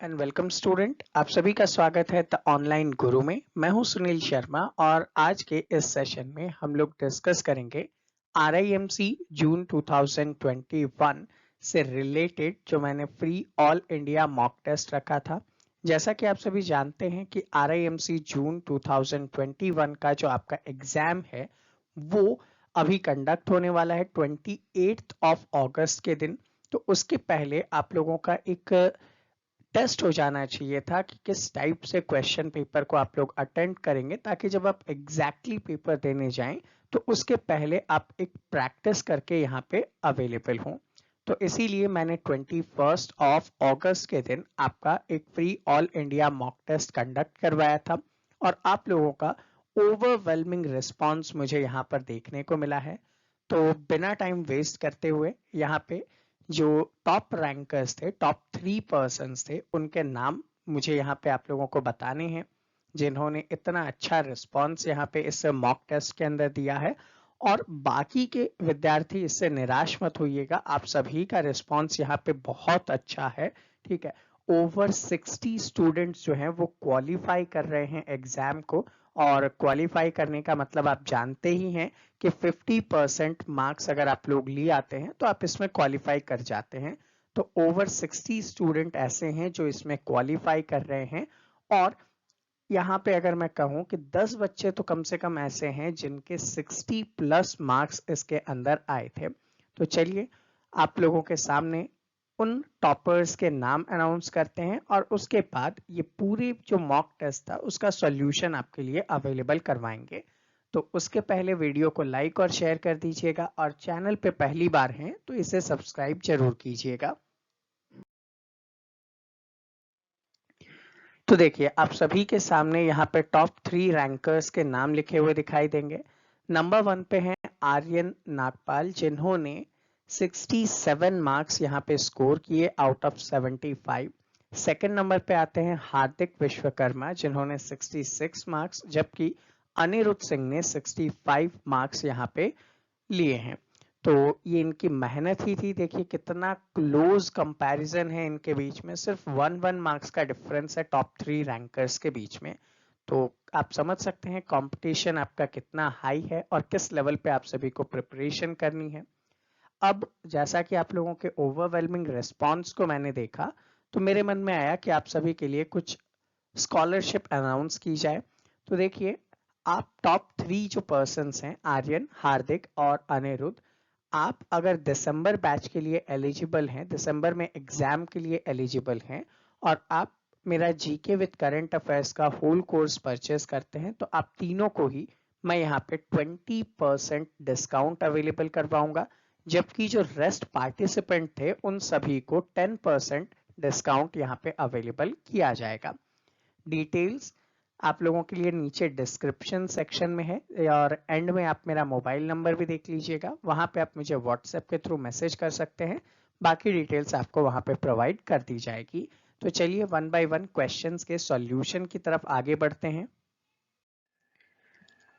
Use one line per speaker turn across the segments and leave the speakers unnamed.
And welcome student. आप सभी का स्वागत है द ऑनलाइन गुरु में। मैं हूं सुनील शर्मा और आज के इस सेशन में हम लोग डिस्कस करेंगे RIMC जून 2021 से रिलेटेड जो मैंने free all India mock test रखा था। जैसा कि आप सभी जानते हैं कि RIMC जून 2021 का जो आपका एग्जाम है वो अभी कंडक्ट होने वाला है 28 ऑफ अगस्त के दिन। तो उसके पहले आप लोगों का एक टेस्ट हो जाना चाहिए था कि किस टाइप से क्वेश्चन पेपर को आप लोग अटेंड करेंगे, ताकि जब आप एग्जैक्टली पेपर देने जाएं तो उसके पहले आप एक प्रैक्टिस करके यहाँ पे अवेलेबल हों। तो इसीलिए मैंने 21 ऑफ अगस्त के दिन आपका एक free all India mock test conduct करवाया था और आप लोगों का ओवरवेलमिंग रिस्पॉन्स मुझे यहाँ पर देखने को मिला है। तो बिना टाइम वेस्ट करते हुए यहाँ पे जो टॉप रैंकर्स थे, टॉप 3 पर्सन्स थे, उनके नाम मुझे यहाँ पे आप लोगों को बताने हैं जिन्होंने इतना अच्छा रिस्पॉन्स यहाँ पे इस मॉक टेस्ट के अंदर दिया है। और बाकी के विद्यार्थी इससे निराश मत होइएगा, आप सभी का रिस्पॉन्स यहाँ पे बहुत अच्छा है। ठीक है, ओवर 60 स्टूडेंट्स जो हैं वो क्वालिफाई कर रहे हैं एग्जाम को, और क्वालिफाई करने का मतलब आप जानते ही हैं कि 50% मार्क्स अगर आप लोग ले आते हैं तो आप इसमें क्वालिफाई कर जाते हैं। तो ओवर 60 स्टूडेंट ऐसे हैं जो इसमें क्वालिफाई कर रहे हैं। और यहाँ पे अगर मैं कहूँ कि 10 बच्चे तो कम से कम ऐसे हैं जिनके 60 प्लस मार्क्स इसके अंदर आए थे। तो चलिए आप लोगों के सामने उन टॉपर्स के नाम अनाउंस करते हैं और उसके बाद ये पूरी जो मॉक टेस्ट था उसका सॉल्यूशन आपके लिए अवेलेबल करवाएंगे। तो उसके पहले वीडियो को लाइक और शेयर कर दीजिएगा और चैनल पे पहली बार हैं तो इसे सब्सक्राइब जरूर कीजिएगा। तो देखिए आप सभी के सामने यहाँ पे टॉप 3 रैंकर्स के नाम लिखे हुए दिखाई देंगे। नंबर 1 पे हैं आर्यन नागपाल जिन्होंने 67 मार्क्स यहाँ पे स्कोर किए आउट ऑफ 75। सेकंड नंबर पे आते हैं हार्दिक विश्वकर्मा जिन्होंने 66 मार्क्स, जबकि अनिरुद्ध सिंह ने 65 मार्क्स यहाँ पे लिए हैं। तो ये इनकी मेहनत ही थी। देखिए कितना क्लोज कंपैरिजन है इनके बीच में, सिर्फ 1 मार्क्स का डिफरेंस है टॉप 3 रैंकर्स के बीच में। तो आप समझ सकते हैं कंपटीशन आपका कितना हाई है और किस लेवल पे आप सभी को प्रिपरेशन करनी है। अब जैसा कि आप लोगों के ओवरवेलमिंग रिस्पॉन्स को मैंने देखा तो मेरे मन में आया कि आप सभी के लिए कुछ स्कॉलरशिप अनाउंस की जाए। तो देखिए आप टॉप 3 जो पर्सन्स हैं आर्यन, हार्दिक और अनिरुद्ध, आप अगर दिसंबर बैच के लिए एलिजिबल हैं, दिसंबर में एग्जाम के लिए एलिजिबल हैं और आप मेरा जीके विद करंट अफेयर्स का होल कोर्स परचेस करते हैं तो आप तीनों को ही मैं यहाँ पे 20% डिस्काउंट अवेलेबल करवाऊंगा, जबकि जो रेस्ट पार्टिसिपेंट थे उन सभी को 10% डिस्काउंट यहाँ पे अवेलेबल किया जाएगा। डिटेल्स आप लोगों के लिए नीचे डिस्क्रिप्शन सेक्शन में है और एंड में आप मेरा मोबाइल नंबर भी देख लीजिएगा, वहां पे आप मुझे व्हाट्सएप के थ्रू मैसेज कर सकते हैं। बाकी डिटेल्स आपको वहां पे प्रोवाइड कर दी जाएगी। तो चलिए वन बाय वन क्वेश्चंस के सॉल्यूशन की तरफ आगे बढ़ते हैं।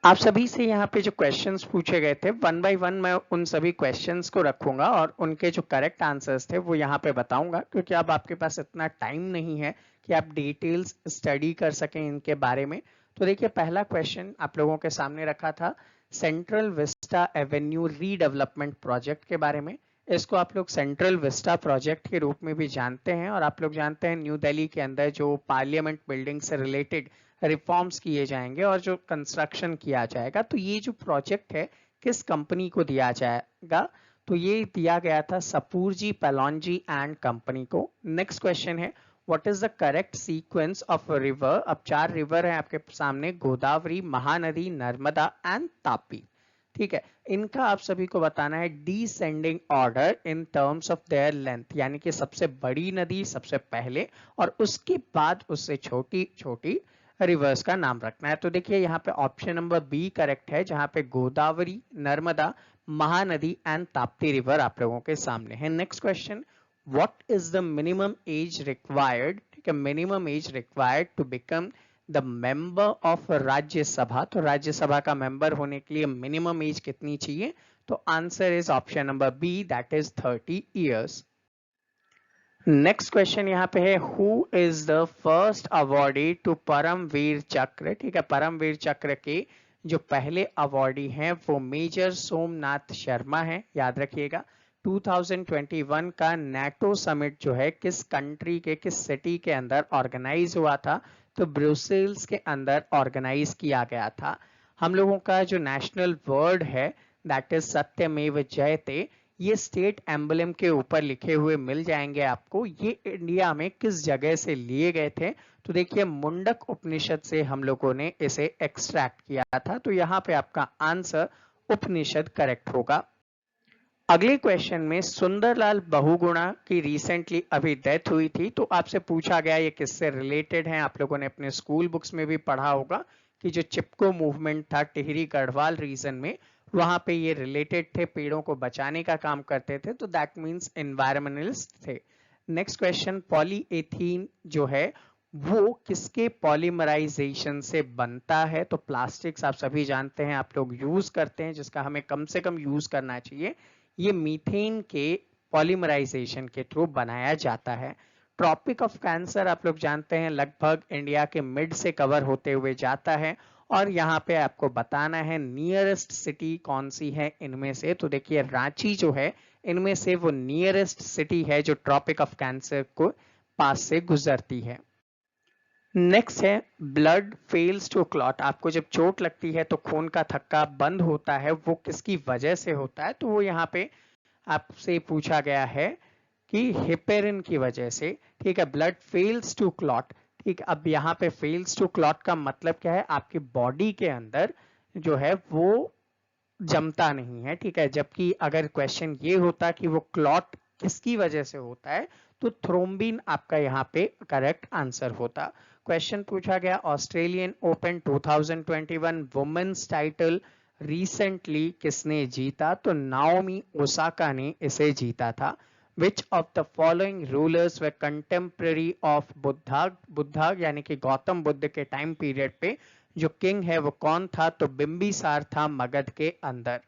आप सभी से यहाँ पे जो क्वेश्चंस पूछे गए थे वन बाय वन मैं उन सभी क्वेश्चंस को रखूंगा और उनके जो करेक्ट आंसर्स थे वो यहाँ पे बताऊंगा, क्योंकि अब आपके पास इतना टाइम नहीं है कि आप डिटेल्स स्टडी कर सकें इनके बारे में। तो देखिए पहला क्वेश्चन आप लोगों के सामने रखा था central Vista Avenue redevelopment project के बारे में। इसको आप लोग सेंट्रल विस्टा प्रोजेक्ट के रूप में भी जानते हैं और आप लोग जानते हैं न्यू दिल्ली के अंदर जो पार्लियामेंट बिल्डिंग से रिलेटेड रिफॉर्म्स किए जाएंगे और जो कंस्ट्रक्शन किया जाएगा, तो ये जो प्रोजेक्ट है किस कंपनी को दिया जाएगा, तो ये दिया गया था सपूरजी पैलॉन्जी एंड कंपनी को। नेक्स्ट क्वेश्चन है what is the correct sequence of river. अब 4 रिवर है आपके सामने, गोदावरी, महानदी, नर्मदा एंड तापी। ठीक है, इनका आप सभी को बताना है descending order in terms of their length, यानी कि सबसे बड़ी नदी सबसे पहले और उसके बाद उससे छोटी छोटी रिवर्स का नाम रखना है। तो देखिए यहाँ पे ऑप्शन नंबर बी करेक्ट है, जहां पे गोदावरी, नर्मदा, महानदी एंड ताप्ती रिवर आप लोगों के सामने है। Next question what is the minimum age required, ठीक है, minimum age required to become the member of Rajya Sabha. तो राज्यसभा का मेंबर होने के लिए मिनिमम एज कितनी चाहिए, तो answer is option number B, that is 30 years. Next question यहाँ पे है, who is the first awardee to Param Vir Chakra. ठीक है, परमवीर चक्र के जो पहले अवॉर्डी हैं वो मेजर सोमनाथ शर्मा हैं, याद रखिएगा। 2021 का नाटो समिट जो है किस कंट्री के, किस सिटी के अंदर ऑर्गेनाइज हुआ था, तो ब्रुसेल्स के अंदर ऑर्गेनाइज किया गया था। हम लोगों का जो नेशनल वर्ड है दैट इज सत्यमेव जयते, ये स्टेट एम्बलम के ऊपर लिखे हुए मिल जाएंगे आपको। ये इंडिया में किस जगह से लिए गए थे, तो देखिए मुंडक उपनिषद से हम लोगों ने इसे एक्सट्रैक्ट किया था, तो यहाँ पे आपका आंसर उपनिषद करेक्ट होगा। अगले क्वेश्चन में सुंदरलाल बहुगुणा की रिसेंटली अभी डेथ हुई थी, तो आपसे पूछा गया ये किससे रिलेटेड है। आप लोगों ने अपने स्कूल बुक्स में भी पढ़ा होगा कि जो चिपको मूवमेंट था टिहरी गढ़वाल रीजन में, वहां पे ये रिलेटेड थे, पेड़ों को बचाने का काम करते थे, तो दैट मींस एनवायरमेंटलिस्ट थे। नेक्स्ट क्वेश्चन, पॉलीएथीन जो है वो किसके पॉलीमराइजेशन से बनता है, तो प्लास्टिक्स आप सभी जानते हैं, आप लोग यूज करते हैं, जिसका हमें कम से कम यूज करना चाहिए। ये मीथेन के पॉलीमराइजेशन के थ्रू बनाया जाता है। ट्रॉपिक ऑफ कैंसर आप लोग जानते हैं लगभग इंडिया के मिड से कवर होते हुए जाता है, और यहाँ पे आपको बताना है नियरेस्ट सिटी कौन सी है इनमें से, तो देखिए रांची जो है इनमें से वो नियरेस्ट सिटी है जो ट्रॉपिक ऑफ कैंसर को पास से गुजरती है। नेक्स्ट है ब्लड फेल्स टू क्लॉट। आपको जब चोट लगती है तो खून का थक्का बंद होता है, वो किसकी वजह से होता है, तो वो यहाँ पे आपसे पूछा गया है कि हेपेरिन की वजह से। ठीक है, ब्लड फेल्स टू क्लॉट। ठीक, अब यहाँ पे फेल्स टू क्लॉट का मतलब क्या है, आपकी बॉडी के अंदर जो है वो जमता नहीं है। ठीक है, जबकि अगर क्वेश्चन ये होता कि वो क्लॉट किसकी वजह से होता है, तो थ्रोम्बिन आपका यहाँ पे करेक्ट आंसर होता। क्वेश्चन पूछा गया Australian open 2021 women's title recently किसने जीता, तो नाओमी ओसाका ने इसे जीता था। Which of the following rulers were contemporary of Buddha यानी कि गौतम बुद्ध के टाइम पीरियड पे जो किंग है वो कौन था, तो बिंबिसार था मगध के अंदर।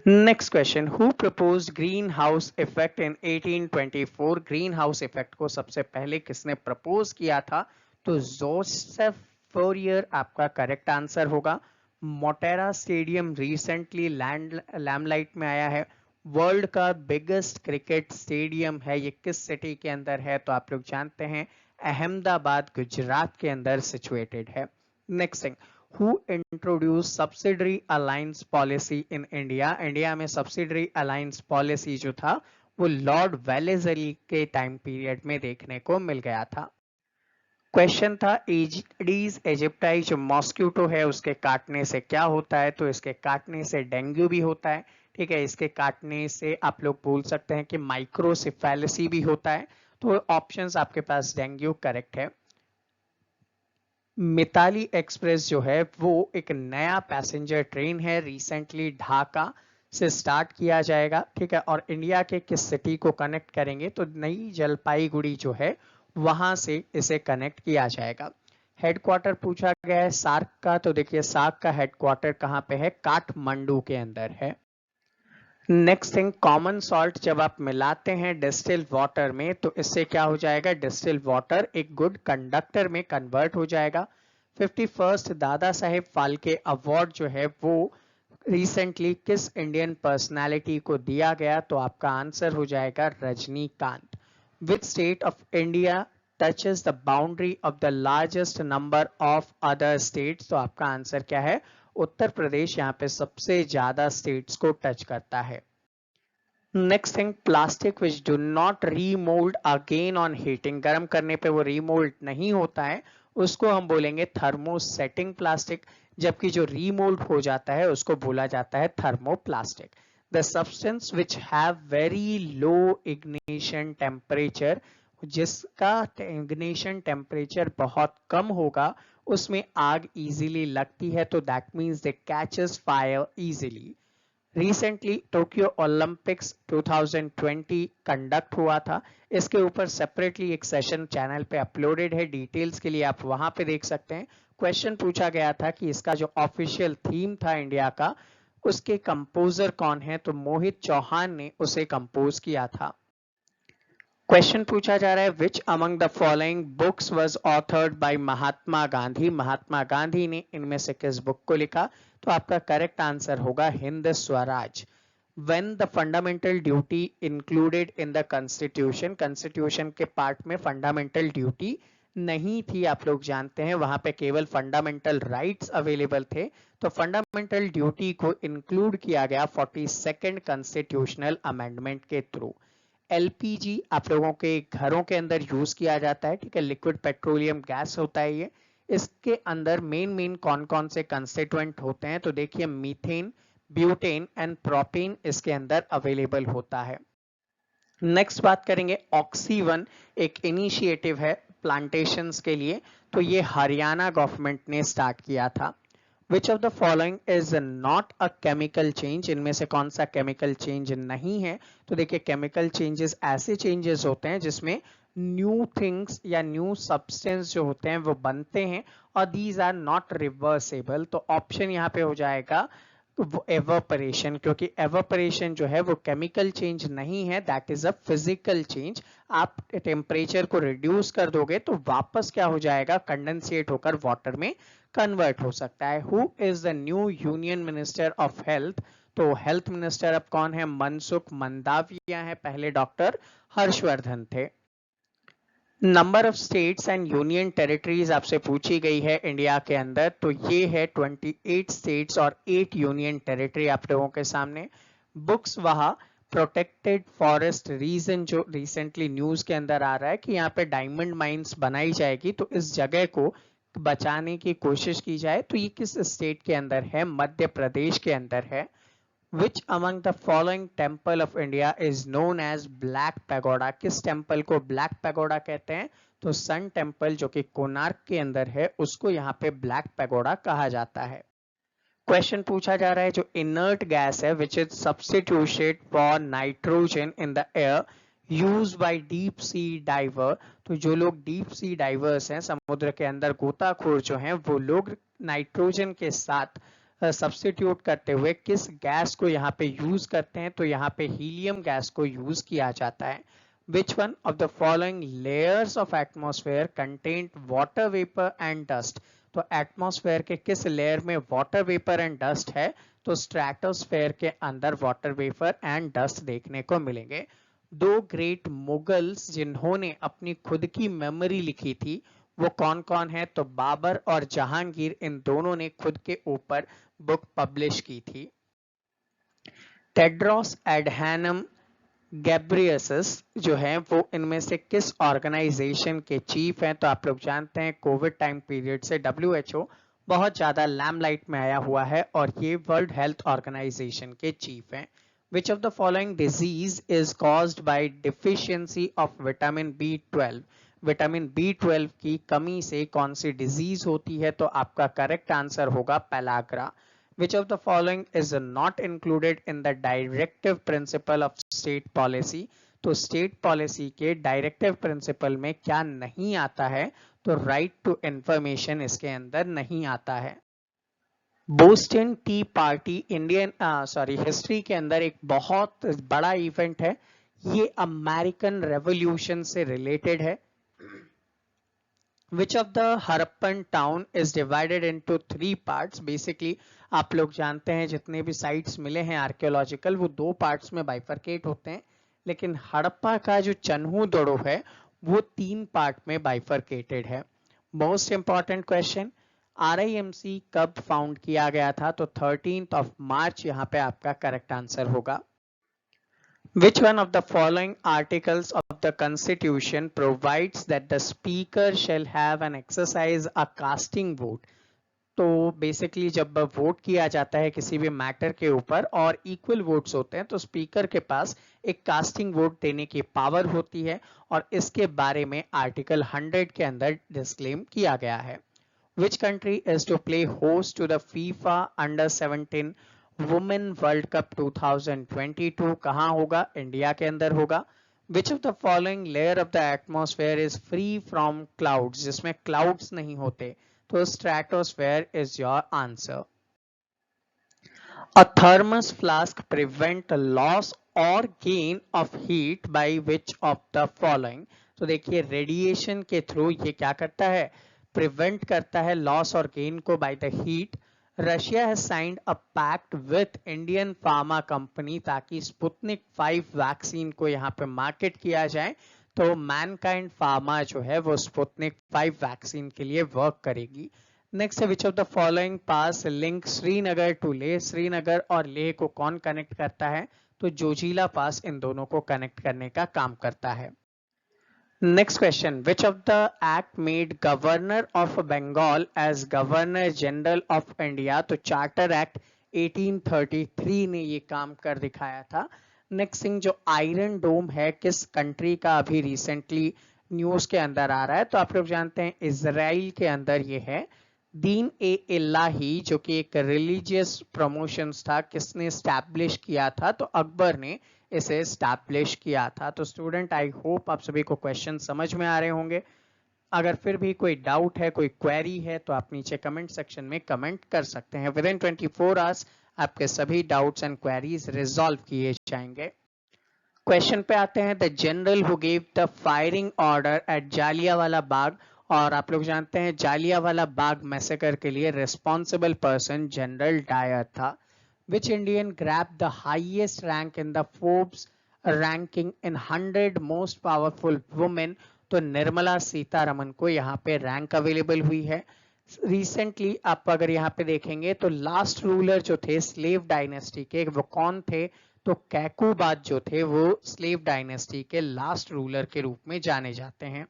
Next question, who proposed green house effect in 1824। Green house effect को सबसे पहले किसने प्रपोज किया था, तो जोसेफ फोरियर आपका करेक्ट आंसर होगा। मोटेरा स्टेडियम रिसेंटली लैमलाइट में आया है। वर्ल्ड का बिगेस्ट क्रिकेट स्टेडियम है, ये किस सिटी के अंदर है, तो आप लोग जानते हैं अहमदाबाद गुजरात के अंदर सिचुएटेड है। Next thing, who introduce subsidiary alliance policy in India. India में सब्सिडरी अलायंस पॉलिसी जो था वो लॉर्ड वेलेस्ली के टाइम पीरियड में देखने को मिल गया था। क्वेश्चन था एजिडीज इजिप्टाई जो मॉस्क्यूटो है उसके काटने से क्या होता है, तो इसके काटने से डेंगू भी होता है। ठीक है, इसके काटने से आप लोग बोल सकते हैं कि माइक्रोसिफेलिसी भी होता है, तो ऑप्शंस आपके पास डेंगू करेक्ट है। मिताली एक्सप्रेस जो है वो एक नया पैसेंजर ट्रेन है, रिसेंटली ढाका से स्टार्ट किया जाएगा। ठीक है, और इंडिया के किस सिटी को कनेक्ट करेंगे, तो नई जलपाईगुड़ी जो है वहां से इसे कनेक्ट किया जाएगा। हेडक्वार्टर पूछा गया है सार्क का, तो देखिए सार्क का हेडक्वार्टर कहाँ पे है, काठमांडू के अंदर है। नेक्स्ट थिंग, कॉमन सॉल्ट जब आप मिलाते हैं डिस्टिल वाटर में तो इससे क्या हो जाएगा, डिस्टिल वाटर एक गुड कंडक्टर में कन्वर्ट हो जाएगा। 51st दादा साहेब फाल्के अवार्ड जो है वो रिसेंटली किस इंडियन पर्सनालिटी को दिया गया, तो आपका आंसर हो जाएगा Rajinikanth. Which state of India touches the boundary of the largest number of other states, तो आपका आंसर क्या है, उत्तर प्रदेश यहाँ पे सबसे ज्यादा स्टेट्स को टच करता है। Next thing, plastic which do not remould again on heating, गर्म करने पे वो रीमोल्ड नहीं होता है, उसको हम बोलेंगे थर्मोसेटिंग प्लास्टिक, जबकि जो रीमोल्ड हो जाता है उसको बोला जाता है thermoplastic. The substance which have very low ignition temperature, जिसका इग्निशन टेम्परेचर बहुत कम होगा उसमें आग इजीली लगती है, तो that means they catches fire easily. Recently Tokyo Olympics 2020 conduct हुआ था, इसके ऊपर सेपरेटली एक सेशन चैनल पे अपलोडेड है, डिटेल्स के लिए आप वहां पे देख सकते हैं। क्वेश्चन पूछा गया था कि इसका जो ऑफिशियल थीम था इंडिया का उसके कंपोजर कौन है, तो मोहित चौहान ने उसे कंपोज किया था। क्वेश्चन पूछा जा रहा है which among the following books was authored by Mahatma Gandhi. Mahatma Gandhi ने इनमें से किस बुक को लिखा? तो आपका करेक्ट आंसर होगा Hind Swaraj. When the fundamental duty included in the constitution, constitution के पार्ट में fundamental duty नहीं थी, आप लोग जानते हैं, वहां पे केवल फंडामेंटल राइट्स अवेलेबल थे। तो फंडामेंटल ड्यूटी को इंक्लूड किया गया 42nd कॉन्स्टिट्यूशनल अमेंडमेंट के थ्रू। एलपीजी आप लोगों के घरों के अंदर यूज किया जाता है, ठीक है, लिक्विड पेट्रोलियम गैस होता है ये। इसके अंदर मेन कौन कौन से कंस्टिट्यूएंट होते हैं? तो देखिए मीथेन, ब्यूटेन एंड प्रोपेन इसके अंदर अवेलेबल होता है। नेक्स्ट बात करेंगे ऑक्सीवन, एक इनिशिएटिव है प्लांटेशंस के लिए, तो ये हरियाणा गवर्नमेंट ने स्टार्ट किया था। Which of the following is not a chemical change, इनमें से कौन सा केमिकल चेंज नहीं है? तो देखिए केमिकल चेंजेस ऐसे चेंजेस होते हैं जिसमें न्यू थिंग्स या न्यू सब्सटेंस जो होते हैं वो बनते हैं और दीज आर नॉट रिवर्सेबल। तो ऑप्शन यहाँ पे हो जाएगा वो एवापोरेशन, क्योंकि एवापोरेशन जो है वो केमिकल चेंज नहीं है, that is a physical change. आप टेम्परेचर को रिड्यूस कर दोगे तो वापस क्या हो जाएगा? कंडेंसेट होकर वाटर में कन्वर्ट हो सकता है। Who is the new union minister of health? तो हेल्थ मिनिस्टर अब कौन है? मनसुख मंडाविया है, पहले डॉक्टर हर्षवर्धन थे। Number of states and union territories आपसे पूछी गई है इंडिया के अंदर, तो ये है 28 स्टेट्स और 8 यूनियन टेरिटरी आप लोगों के सामने। बुक्स वहा प्रोटेक्टेड फॉरेस्ट रीजन, जो रिसेंटली न्यूज के अंदर आ रहा है कि यहाँ पे डायमंड माइंस बनाई जाएगी, तो इस जगह को बचाने की कोशिश की जाए, तो ये किस स्टेट के अंदर है? मध्य प्रदेश के अंदर है। Which among the following temple of India is known as Black Pagoda? किस टेम्पल को ब्लैक पैगोडा कहते हैं? तो सन टेम्पल जो कि कोणार्क के अंदर है उसको यहाँ पे ब्लैक पैगोडा कहा जाता है। क्वेश्चन पूछा जा रहा है जो इनर्ट गैस है which is substituted for nitrogen in the air used by deep sea diver. तो जो लोग डीप सी डाइवर्स हैं, समुद्र के अंदर गोताखोर जो हैं, वो लोग नाइट्रोजन के साथ सब्स्टिट्यूट करते हुए किस गैस को यहाँ पे यूज करते हैं? तो यहाँ पे हीलियम गैस को यूज किया जाता है। Which one of the following layers of atmosphere contain water vapour and dust? तो एटमॉस्फेयर के किस लेयर में वाटर वेपर एंड डस्ट है? तो स्ट्रेटोस्फेयर के अंदर वाटर वेपर एंड डस्ट देखने को मिलेंगे। दो ग्रेट मुगल्स जिन्होंने अपनी खुद की मेमोरी लिखी थी वो कौन कौन है? तो बाबर और जहांगीर, इन दोनों ने खुद के ऊपर बुक पब्लिश की थी। टेड्रोस एडहैनम गैब्रियसस जो है वो इनमें से किस ऑर्गेनाइजेशन के चीफ हैं? तो आप लोग जानते हैं कोविड टाइम पीरियड से WHO बहुत ज्यादा लैमलाइट में आया हुआ है और ये वर्ल्ड हेल्थ ऑर्गेनाइजेशन के चीफ हैं। विच of the following disease is caused by deficiency of vitamin B12? Vitamin B12 की कमी से कौन सी डिजीज होती है? तो आपका करेक्ट आंसर होगा pellagra. Which of the following is not included in the directive principle of state policy? तो स्टेट पॉलिसी के डायरेक्टिव प्रिंसिपल में क्या नहीं आता है? तो राइट टू इंफॉर्मेशन इसके अंदर नहीं आता है। Boston T party Indian history के अंदर एक बहुत बड़ा इवेंट है, ये अमेरिकन रेवोल्यूशन से रिलेटेड है। Which of the Harappan town is divided into 3 parts? Basically आप लोग जानते हैं जितने भी साइट्स मिले हैं आर्कियोलॉजिकल वो 2 पार्ट्स में बाइफरकेट होते हैं, लेकिन हड़प्पा का जो चन्हू दड़ो है वो 3 पार्ट में बाइफरकेटेड है। मोस्ट इंपॉर्टेंट क्वेश्चन, RIMC कब फाउंड किया गया था? तो 13 मार्च यहाँ पे आपका करेक्ट आंसर होगा। Which one of the following articles of the Constitution provides that the Speaker shall have and exercise a casting vote? तो बेसिकली जब वोट किया जाता है किसी भी मैटर के ऊपर और इक्वल वोट्स होते हैं तो स्पीकर के पास एक कास्टिंग वोट देने की पावर होती है और इसके बारे में आर्टिकल 100 के अंदर डिस्क्लेम किया गया है। Which country is to play host to the FIFA Under-17 women world cup 2022? कहां होगा? इंडिया के अंदर होगा। विच of the following layer of the atmosphere is free from clouds? जिसमें क्लाउड्स नहीं होते, तो stratosphere is your answer. A thermos flask prevent loss और gain of heat by which of the following. तो देखिए रेडिएशन के थ्रू ये क्या करता है, प्रिवेंट करता है लॉस और गेन को by the heat. Russia has signed a pact with Indian pharma company ताकि स्पुतनिक 5 वैक्सीन को यहाँ पे मार्केट किया जाए। तो मैनकाइंड फार्मा जो है वो स्पुतनिक 5 वैक्सीन के लिए वर्क करेगी। नेक्स्ट है which of the following pass link Srinagar to Leh. Srinagar और लेह को कौन कनेक्ट करता है, तो जोजिला पास इन दोनों को कनेक्ट करने का काम करता है। Next question, which of the act made governor of Bengal as governor general of India. तो चार्टर एक्ट 1833 ने ये काम कर दिखाया था। नेक्स्ट थिंग, जो आयरन डोम है किस कंट्री का अभी रिसेंटली न्यूज के अंदर आ रहा है, तो आप लोग जानते हैं इजराइल के अंदर ये है। दीन ए इलाही जो कि एक रिलीजियस प्रमोशंस था, किसने स्टैब्लिश किया था, तो अकबर ने इसे स्टैब्लिश किया था। तो स्टूडेंट आई होप आप सभी को क्वेश्चन समझ में आ रहे होंगे। अगर फिर भी कोई डाउट है, कोई क्वेरी है, तो आप नीचे कमेंट सेक्शन में कमेंट कर सकते हैं। विद इन 24 आवर्स आपके सभी डाउट्स एंड क्वेरीज रिजॉल्व किए जाएंगे। क्वेश्चन पे आते हैं, the general who give the firing order at Jallianwala Bagh. और आप लोग जानते हैं जालियांवाला बाग मैसेकर के लिए रिस्पॉन्सिबल पर्सन जनरल डायर था। Which Indian grab the highest rank in the Forbes ranking in 100 most powerful women. तो निर्मला सीतारमन को यहाँ पे रैंक अवेलेबल हुई है। रिसेंटली आप अगर यहाँ पे देखेंगे तो लास्ट रूलर जो थे स्लेव डायनेस्टी के वो कौन थे, तो कैकुबाद जो थे वो स्लेव डायनेस्टी के लास्ट रूलर के रूप में जाने जाते हैं।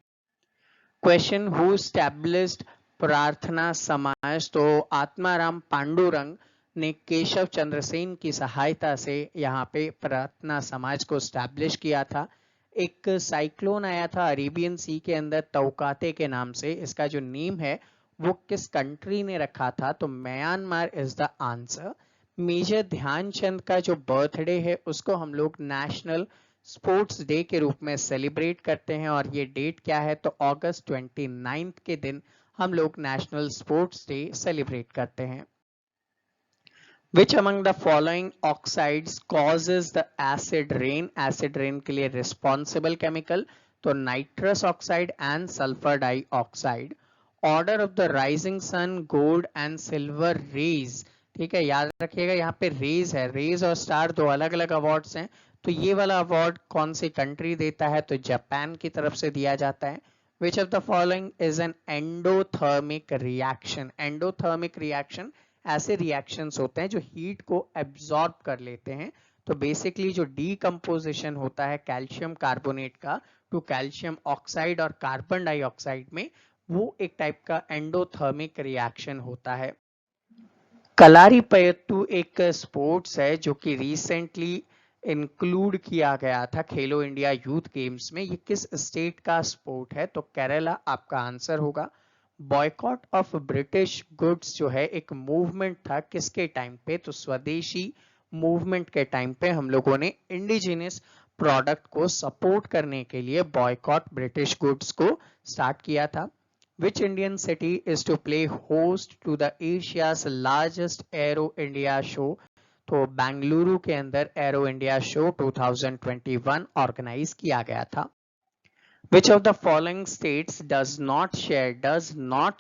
क्वेश्चन, हु स्टैब्लिश्ड प्रार्थना समाज। तो आत्माराम पांडुरंग ने केशव चंद्र सेन की सहायता से यहाँ पे प्रार्थना समाज को स्टैब्लिश किया था। एक साइक्लोन आया था अरेबियन सी के अंदर तौकाते के नाम से, इसका जो नेम है वो किस कंट्री ने रखा था, तो Myanmar is the answer. Major Dhyanchand का जो बर्थडे है उसको हम लोग नेशनल स्पोर्ट्स डे के रूप में सेलिब्रेट करते हैं, और ये डेट क्या है, तो अगस्त 29 के दिन हम लोग नेशनल स्पोर्ट्स डे सेलिब्रेट करते हैं। Which among the following oxides causes the acid rain? Acid rain के लिए responsible chemical तो nitrous oxide and sulfur dioxide. Order of the rising sun, gold and silver rays. ठीक है, याद रखिएगा यहाँ पे रेज है, रेज और स्टार दो अलग अलग अवार्ड्स हैं। तो ये वाला अवार्ड कौन सी कंट्री देता है, तो जापान की तरफ से दिया जाता है। Which of the following is an endothermic reaction? Endothermic reaction ऐसे रिएक्शंस होते हैं जो हीट को एब्जॉर्ब कर लेते हैं। तो बेसिकली जो डीकम्पोजिशन होता है कैल्शियम कार्बोनेट का टू कैल्शियम ऑक्साइड और कार्बन डाइऑक्साइड में, वो एक टाइप का एंडोथर्मिक रिएक्शन होता है। कलारीपयट्टू एक स्पोर्ट्स है जो कि रिसेंटली इंक्लूड किया गया था खेलो इंडिया यूथ गेम्स में। ये किस स्टेट का स्पोर्ट है, तो केरला आपका आंसर होगा। बॉयकॉट ऑफ ब्रिटिश गुड्स जो है एक मूवमेंट था किसके टाइम पे, तो स्वदेशी मूवमेंट के टाइम पे हम लोगों ने इंडिजिनियस प्रोडक्ट को सपोर्ट करने के लिए बॉयकॉट ब्रिटिश गुड्स को स्टार्ट किया था। Which Indian city is to play host to the Asia's largest Aero India show? तो बेंगलुरु के अंदर एरो इंडिया शो 2021 ऑर्गेनाइज किया गया था। Which of the following states does not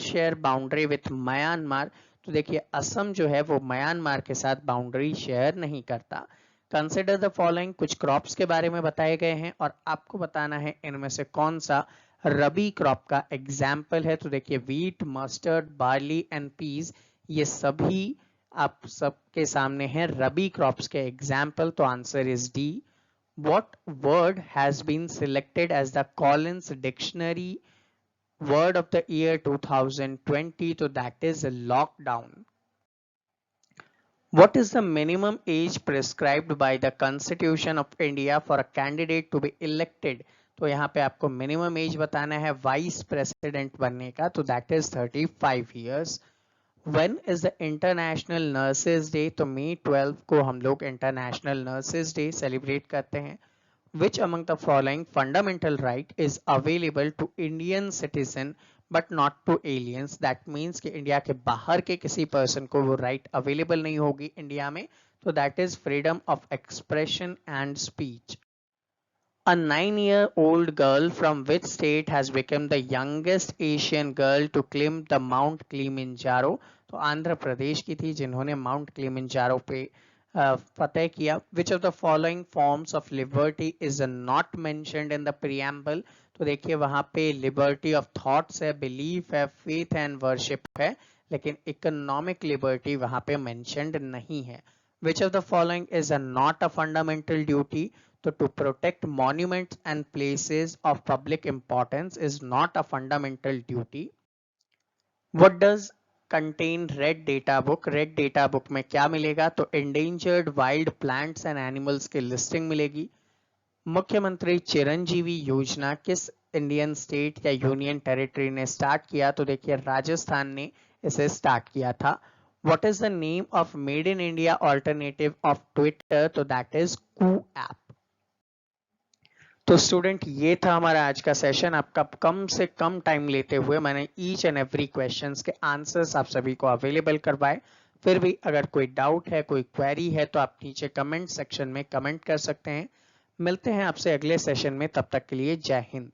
share boundary with Myanmar? तो देखिए असम जो है वो म्यांमार के साथ बाउंड्री शेयर नहीं करता। कंसिडर द फॉलोइंग, कुछ क्रॉप्स के बारे में बताए गए हैं और आपको बताना है इनमें से कौन सा रबी क्रॉप का एग्जाम्पल है। तो देखिए wheat, mustard, barley and peas, ये सभी आप सबके सामने हैं रबी क्रॉप्स के एग्जाम्पल। तो answer is D. What word has been selected as the Collins Dictionary word of the year 2020? So that is lockdown. What is the minimum age prescribed by the Constitution of India for a candidate to be elected? तो यहाँ पे आपको minimum age बताना है vice president बनने का, तो that is 35 years. When is the international nurses day? तो मई 12 को हम लोग इंटरनेशनल नर्सेज डे सेलिब्रेट करते हैं। Which among the following fundamental right is available to Indian citizen but not to aliens? That means कि इंडिया के बाहर के किसी पर्सन को वो राइट अवेलेबल नहीं होगी इंडिया में, तो that is freedom of expression and speech. A 9-year-old girl from which state has become the youngest Asian girl to climb the Mount Kilimanjaro? तो आंध्र प्रदेश की थी जिन्होंने माउंट किलिमंजारो पे फतेह किया। Which of the following forms of liberty is not mentioned in the preamble? तो देखिए वहां पे लिबर्टी ऑफ थॉट्स है, बिलीफ है, फेथ एंड वर्शिप है, लेकिन इकोनॉमिक लिबर्टी वहां पे मेंशन्ड नहीं है। Which of the following is not a fundamental duty? So to protect monuments and places of public importance is not a fundamental duty. What does contain red data book? Red data book में क्या मिलेगा? तो endangered wild plants and animals की listing मिलेगी। मुख्यमंत्री चिरंजीवी योजना किस Indian state या यूनियन टेरिटरी ने स्टार्ट किया? तो देखिए राजस्थान ने इसे स्टार्ट किया था। What is the name of Made in India alternative of Twitter? तो that is Ku-app। तो स्टूडेंट ये था हमारा आज का सेशन। आपका कम से कम टाइम लेते हुए मैंने ईच एंड एवरी क्वेश्चंस के आंसर्स आप सभी को अवेलेबल करवाए। फिर भी अगर कोई डाउट है, कोई क्वेरी है, तो आप नीचे कमेंट सेक्शन में कमेंट कर सकते हैं। मिलते हैं आपसे अगले सेशन में, तब तक के लिए जय हिंद।